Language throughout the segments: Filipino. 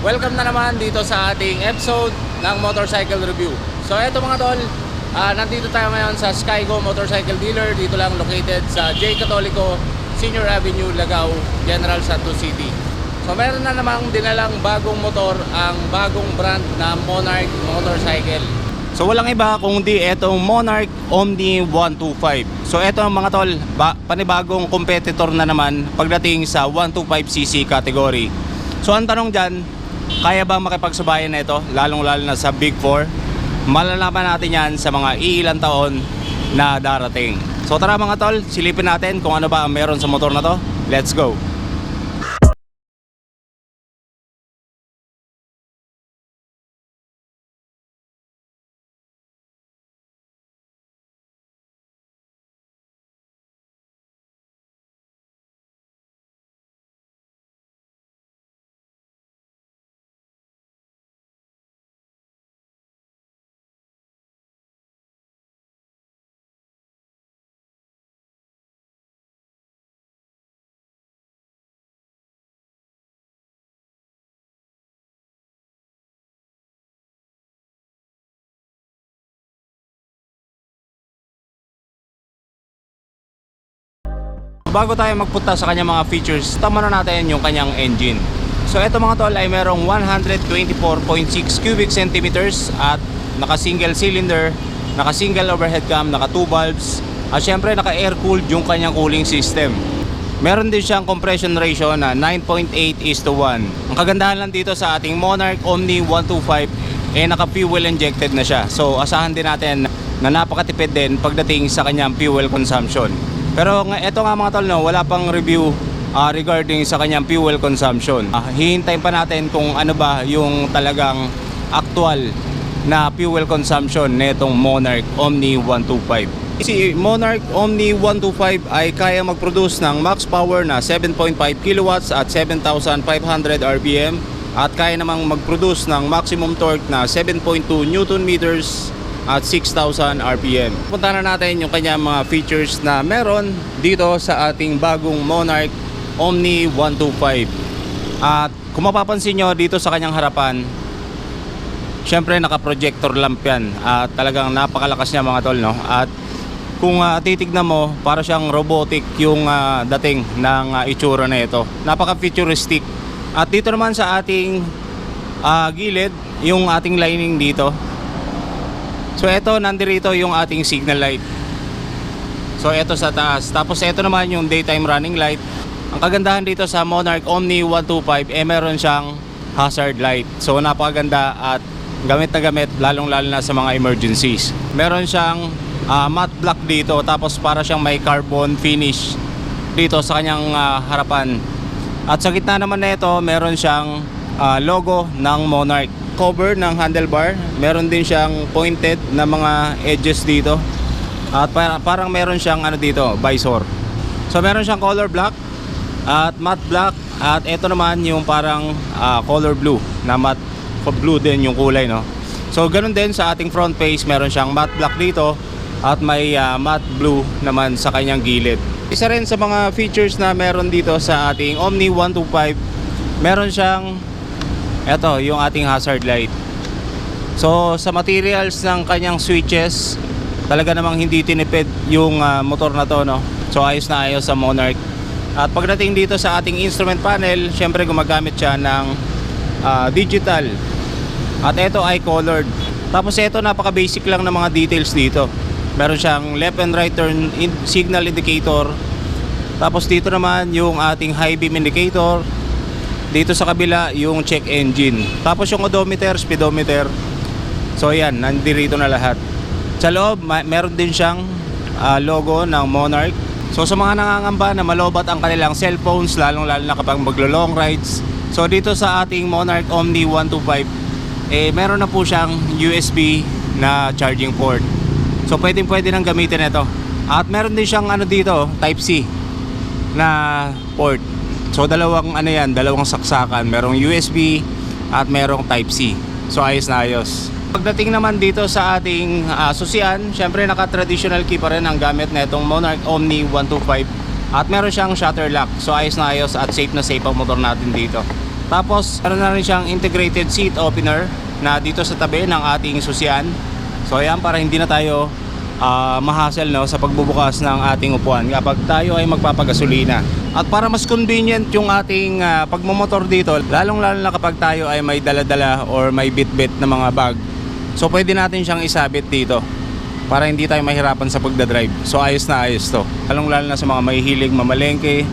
Welcome na naman dito sa ating episode ng Motorcycle Review. So eto mga tol, nandito tayo ngayon sa Skygo Motorcycle Dealer. Dito lang located sa J. Catolico, Senior Avenue, Lagao, General Santos City. So meron na namang dinalang bagong motor, ang bagong brand na Monarch Motorcycle. So walang iba kundi etong Monarch Omni 125. So eto mga tol, panibagong competitor na naman pagdating sa 125cc category. So ang tanong dyan, kaya ba makipagsabayan na ito, lalong-lalo na sa Big 4? Malalaman natin yan sa mga iilang taon na darating. So tara mga tol, silipin natin kung ano ba ang meron sa motor na to. Let's go! Bago tayo magpunta sa kanyang mga features, tama na natin yung kanyang engine. So ito mga tol ay merong 124.6 cubic centimeters at naka single cylinder, naka single overhead cam, naka 2 valves at syempre naka air cooled yung kanyang cooling system. Meron din siyang compression ratio na 9.8:1. Ang kagandahan lang dito sa ating Monarch Omni 125 naka fuel injected na siya. So asahan din natin na napakatipid din pagdating sa kanyang fuel consumption. Pero ito nga mga tol, wala pang review regarding sa kanyang fuel consumption. Hihintayin pa natin kung ano ba yung talagang actual na fuel consumption nitong Monarch Omni 125. Si Monarch Omni 125 ay kaya mag-produce ng max power na 7.5 kilowatts at 7,500 RPM at kaya namang mag-produce ng maximum torque na 7.2 Newton meters at 6,000 RPM. Punta na natin yung kanyang mga features na meron dito sa ating bagong Monarch Omni 125. At kung mapapansin nyo dito sa kanyang harapan, syempre naka-projector lamp yan. At talagang napakalakas niya mga tol, no? At kung titignan mo, para siyang robotic yung dating ng itsura na ito. Napaka-futuristic. At dito naman sa ating gilid, yung ating lining dito. So ito, nandirito yung ating signal light. So ito sa taas. Tapos ito naman yung daytime running light. Ang kagandahan dito sa Monarch Omni 125 meron siyang hazard light. So napakaganda at gamit na gamit lalong lalo na sa mga emergencies. Meron siyang matte black dito, tapos para siyang may carbon finish dito sa kanyang harapan. At sa gitna naman na ito, meron siyang logo ng Monarch. Cover ng handlebar, meron din siyang pointed na mga edges dito. At parang meron siyang dito, visor. So meron siyang color black at matte black, at ito naman yung parang color blue, na matte blue din yung kulay, no? So ganun din sa ating front face, meron siyang matte black dito at may matte blue naman sa kanyang gilid. Isa rin sa mga features na meron dito sa ating Omni 125, meron siyang ito, yung ating hazard light. So sa materials ng kanyang switches, talaga namang hindi tinipid yung motor na to, no? So ayos na ayos sa Monarch. At pagdating dito sa ating instrument panel, syempre gumagamit siya ng digital. At ito ay colored. Tapos ito, napaka basic lang ng mga details dito. Meron siyang left and right turn signal indicator. Tapos dito naman yung ating high beam indicator. Dito sa kabila yung check engine. Tapos yung odometer, speedometer. So ayan, nandirito na lahat. Sa loob, meron din siyang logo ng Monarch. So sa mga nangangamba na malobat ang kanilang cellphones, lalong lalo na kapag maglo-long rides, so dito sa ating Monarch Omni 125, meron na po siyang USB na charging port. So pwede nang gamitin ito. At meron din siyang dito, Type-C na port. So dalawang dalawang saksakan, merong USB at merong Type-C. So ayos na ayos. Pagdating naman dito sa ating susian, syempre naka-traditional key pa rin ang gamit na itong Monarch Omni 125. At meron siyang shutter lock. So ayos na ayos at safe na safe ang motor natin dito. Tapos meron na rin siyang integrated seat opener na dito sa tabi ng ating susian. So ayan, para hindi na tayo ma-hassle, no, sa pagbubukas ng ating upuan kapag tayo ay magpapagasolina. At para mas convenient yung ating pagmumotor dito, lalong lalo na kapag tayo ay may dala-dala or may bit-bit na mga bag, so pwede natin siyang isabit dito para hindi tayo mahirapan sa pagdadrive. So ayos na ayos to, lalong lalo na sa mga mahihilig mamalengke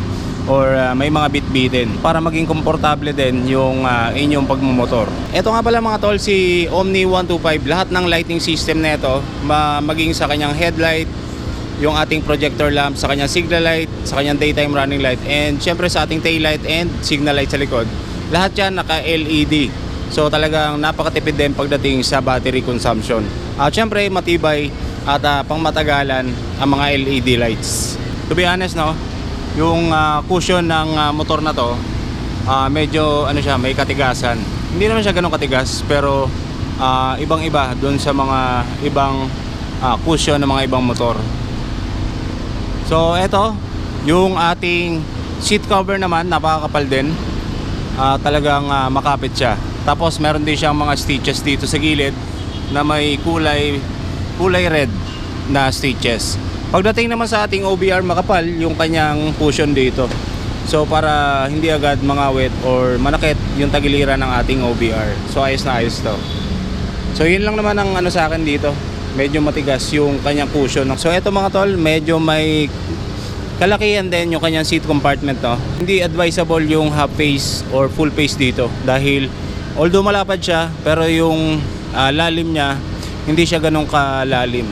or may mga bit-bitin, para maging komportable din yung inyong pagmumotor. Ito nga pala mga tol, si Omni 125, lahat ng lighting system na ito, maging sa kanyang headlight, yung ating projector lamp, sa kanyang signal light, sa kanyang daytime running light, and syempre sa ating tail light and signal light sa likod, lahat yan naka LED. So talagang napakatipid din pagdating sa battery consumption. At syempre matibay at pangmatagalan ang mga LED lights. To be honest, no, yung cushion ng motor na to, medyo ano siya, may katigasan. Hindi naman siya ganun katigas, pero ibang-iba doon sa mga ibang cushion ng mga ibang motor. So eto, yung ating seat cover naman, napakakapal din. Talagang makapit siya. Tapos meron din siyang mga stitches dito sa gilid na may kulay red na stitches. Pagdating naman sa ating OBR, makapal yung kanyang cushion dito. So para hindi agad mangawit or manakit yung tagiliran ng ating OBR. So ayos na ayos to. So yun lang naman ang ano sa akin dito. Medyo matigas yung kanyang cushion. So eto mga tol, medyo may kalakihan din yung kanyang seat compartment, no. Hindi advisable yung half face or full face dito dahil although malapad siya, pero yung lalim niya hindi siya ganun kalalim.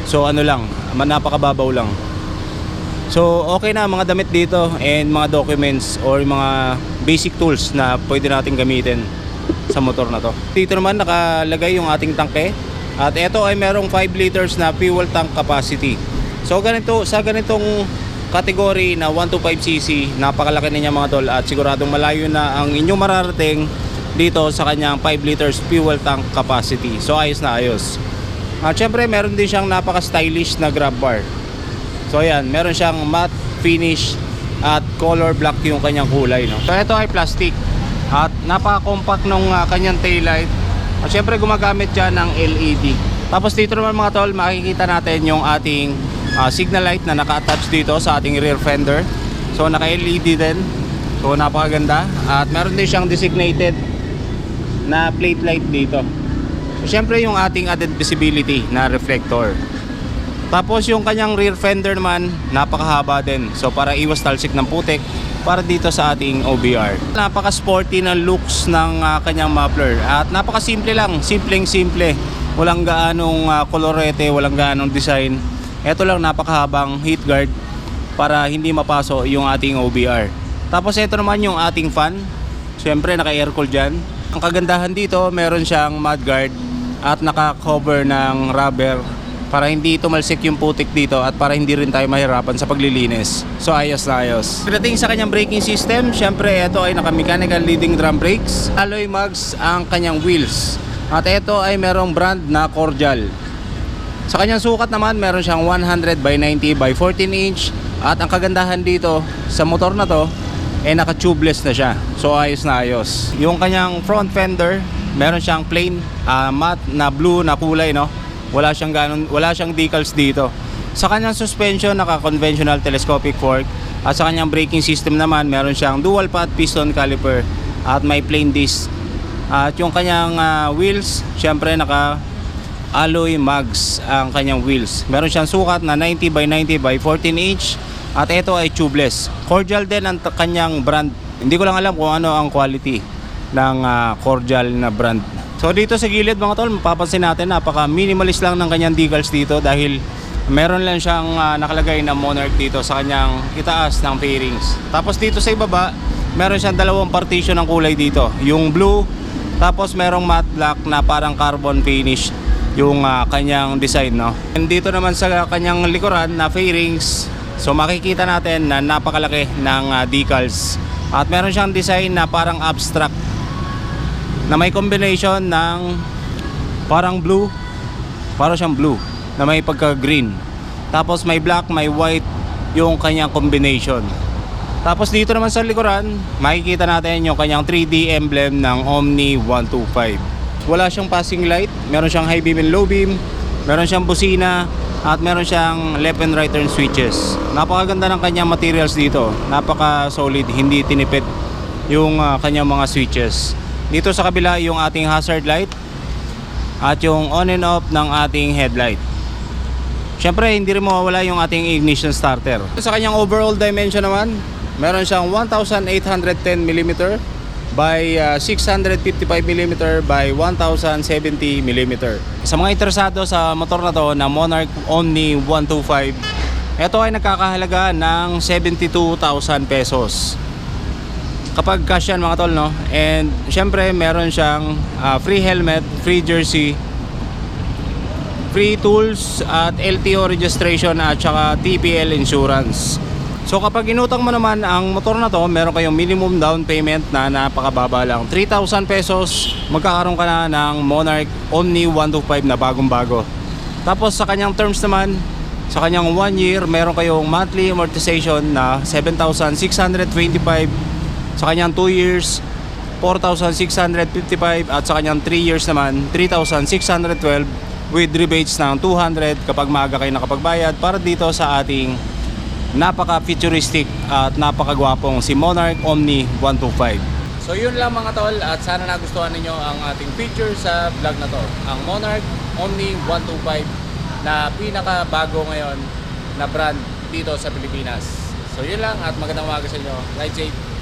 So ano lang, napakababaw lang. So okay na mga damit dito and mga documents or mga basic tools na pwede natin gamitin sa motor na to. Dito naman nakalagay yung ating tangke. At ito ay merong 5 liters na fuel tank capacity. So ganito, sa ganitong category na 125cc, napakalaki na niya mga tol, at siguradong malayo na ang inyong mararating dito sa kanyang 5 liters fuel tank capacity. So ayos na ayos. At syempre meron din siyang napaka-stylish na grab bar. So ayan, meron siyang matte finish at color black yung kanyang kulay, no? So ito ay plastic at napaka-compact nung kanyang taillight. At syempre gumagamit dyan ng LED. Tapos dito naman mga tol, makikita natin yung ating signal light na naka-attach dito sa ating rear fender. So naka-LED din. So napakaganda. At meron din siyang designated na plate light dito. So, syempre yung ating added visibility na reflector. Tapos yung kanyang rear fender naman, napakahaba din. So para iwas talsik ng putik para dito sa ating OBR. Napaka-sporty ng looks ng kanyang muffler. At napaka-simple lang, simpleng-simple. Walang gaanong kolorete, walang gaanong design. Ito lang, napakahabang heat guard para hindi mapaso yung ating OBR. Tapos ito naman yung ating fan. Siyempre naka-aircon dyan. Ang kagandahan dito, meron siyang mudguard at naka-cover ng rubber para hindi tumalsik yung putik dito at para hindi rin tayo mahirapan sa paglilinis. So ayos na ayos. Pagdating sa kanyang braking system, syempre ito ay naka-mechanical leading drum brakes. Alloy mugs ang kanyang wheels. At ito ay merong brand na Cordial. Sa kanyang sukat naman, meron siyang 100 by 90 by 14 inch. At ang kagandahan dito sa motor na to, naka-tubeless na siya. So ayos na ayos. Yung kanyang front fender, meron siyang plain matte na blue na kulay, no? Wala siyang decals dito. Sa kanyang suspension, naka-conventional telescopic fork. At sa kanyang braking system naman, meron siyang dual path piston caliper at may plain disc. At yung kanyang wheels, syempre naka-alloy mugs ang kanyang wheels. Meron siyang sukat na 90 by 90 by 14 inch. At ito ay tubeless. Cordial din ang kanyang brand. Hindi ko lang alam kung ano ang quality ng Cordial na brand. So dito sa gilid mga tol, mapapansin natin napaka minimalist lang ng kanyang decals dito dahil meron lang siyang nakalagay na Monarch dito sa kanyang itaas ng fairings. Tapos dito sa ibaba, meron siyang dalawang partition ng kulay dito. Yung blue, tapos merong matte black na parang carbon finish yung kanyang design, no? And dito naman sa kanyang likuran na fairings, so makikita natin na napakalaki ng decals. At meron siyang design na parang abstract na may combination ng parang blue, parang siyang blue na may pagka green. Tapos may black, may white yung kanyang combination. Tapos dito naman sa likuran, makikita natin yung kanyang 3D emblem ng Omni 125. Wala siyang passing light, meron siyang high beam and low beam, meron siyang busina, at meron siyang left and right turn switches. Napakaganda ng kanyang materials dito, napaka solid, hindi tinipid yung kanyang mga switches. Dito sa kabila yung ating hazard light at yung on and off ng ating headlight. Syempre hindi rin mawawala yung ating ignition starter. Sa kanyang overall dimension naman, meron siyang 1810mm by 655mm by 1070mm. Sa mga interesado sa motor na to na Monarch Omni 125, ito ay nagkakahalaga ng 72,000 pesos. Kapag cash yan mga tol, no? And syempre meron siyang free helmet, free jersey, free tools at LTO registration at saka TPL insurance. So kapag inutang mo naman ang motor na to, meron kayong minimum down payment na napakababa lang, 3,000 pesos, magkakaroon ka na ng Monarch Omni 125 na bagong bago. Tapos sa kanyang terms naman, sa kanyang 1 year, meron kayong monthly amortization na 7,625. Sa kanyang 2 years, 4,655 at sa kanyang 3 years naman, 3,612 with rebates ng 200 kapag maaga kayo nakapagbayad para dito sa ating napaka-futuristic at napakagwapong si Monarch Omni 125. So yun lang mga tol, at sana nagustuhan ninyo ang ating feature sa vlog na to. Ang Monarch Omni 125 na pinaka-bago ngayon na brand dito sa Pilipinas. So yun lang at magandang umaga sa inyo. Ride safe!